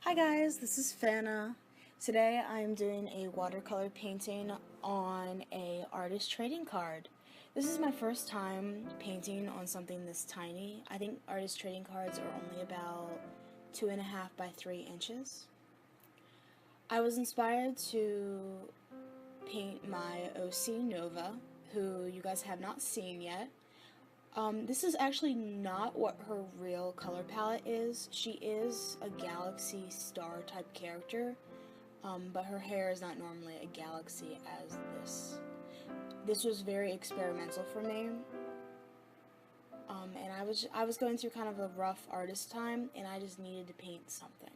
Hi guys, this is Fana. Today I'm doing a watercolor painting on a artist trading card. This is my first time painting on something this tiny. I think artist trading cards are only about 2.5 by 3 inches. I was inspired to paint my OC Nova, who you guys have not seen yet. This is actually not what her real color palette is. She is a galaxy star type character, but her hair is not normally a galaxy as this. This was very experimental for me, and I was going through kind of a rough artist time, and I just needed to paint something.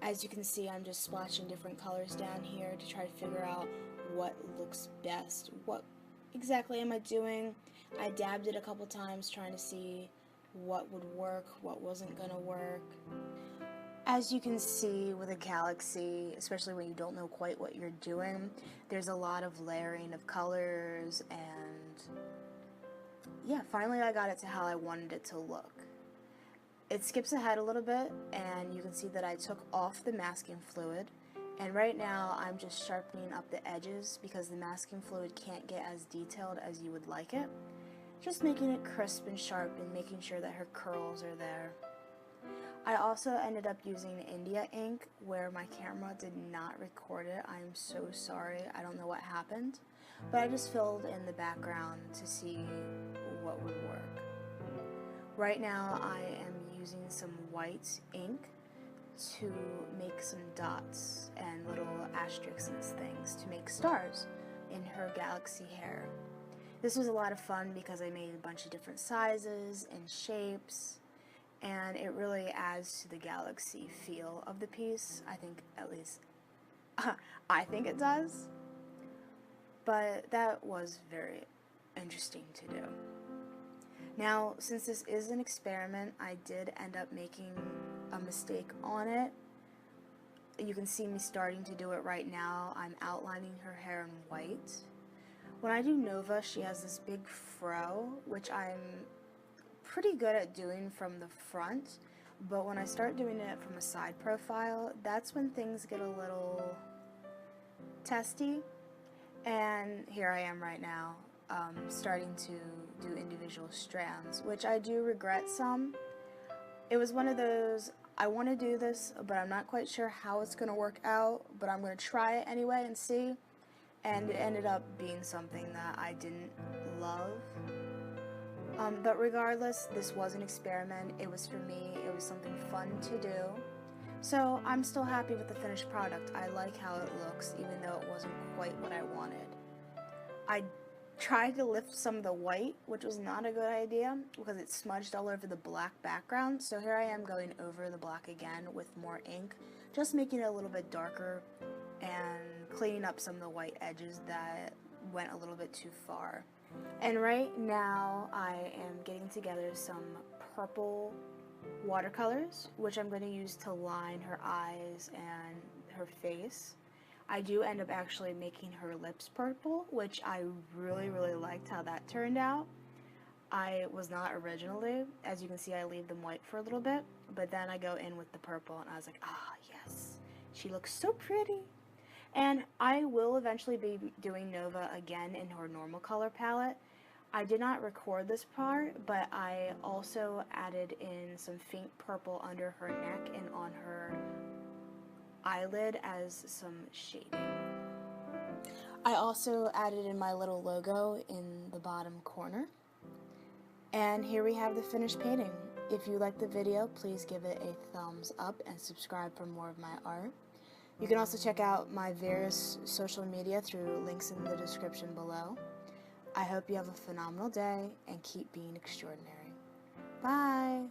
As you can see, I'm just splashing different colors down here to try to figure out what looks best. What exactly am I doing? I dabbed it a couple times trying to see what would work, what wasn't gonna work. As you can see with a galaxy, especially when you don't know quite what you're doing, there's a lot of layering of colors, and yeah, finally I got it to how I wanted it to look. It skips ahead a little bit, and you can see that I took off the masking fluid, and right now I'm just sharpening up the edges because the masking fluid can't get as detailed as you would like it. Just making it crisp and sharp and making sure that her curls are there. I also ended up using India ink where my camera did not record it. I am so sorry. I don't know what happened, but I just filled in the background to see what would work. Right now I am using some white ink to make some dots and little asterisks and things to make stars in her galaxy hair. This was a lot of fun because I made a bunch of different sizes and shapes, and it really adds to the galaxy feel of the piece. I think, at least, I think it does. But that was very interesting to do. Now, since this is an experiment, I did end up making a mistake on it. You can see me starting to do it right now. I'm outlining her hair in white. When I do Nova, she has this big fro, which I'm pretty good at doing from the front, but when I start doing it from a side profile, that's when things get a little testy. And here I am right now, starting to do individual strands, which I do regret some. It was one of those, I want to do this, but I'm not quite sure how it's going to work out, but I'm going to try it anyway and see. And it ended up being something that I didn't love. But regardless, this was an experiment. It was for me. It was something fun to do. So I'm still happy with the finished product. I like how it looks, even though it wasn't quite what I wanted. I tried to lift some of the white, which was not a good idea because it smudged all over the black background. So here I am going over the black again with more ink, just making it a little bit darker and cleaning up some of the white edges that went a little bit too far. And right now I am getting together some purple watercolors, which I'm going to use to line her eyes and her face. I do end up actually making her lips purple, which I really liked how that turned out. I was not originally. As you can see, I leave them white for a little bit, but then I go in with the purple, and I was like, ah, yes, she looks so pretty. And I will eventually be doing Nova again in her normal color palette. I did not record this part, but I also added in some faint purple under her neck and on her eyelid as some shading. I also added in my little logo in the bottom corner. And here we have the finished painting. If you liked the video, please give it a thumbs up and subscribe for more of my art. You can also check out my various social media through links in the description below. I hope you have a phenomenal day and keep being extraordinary. Bye!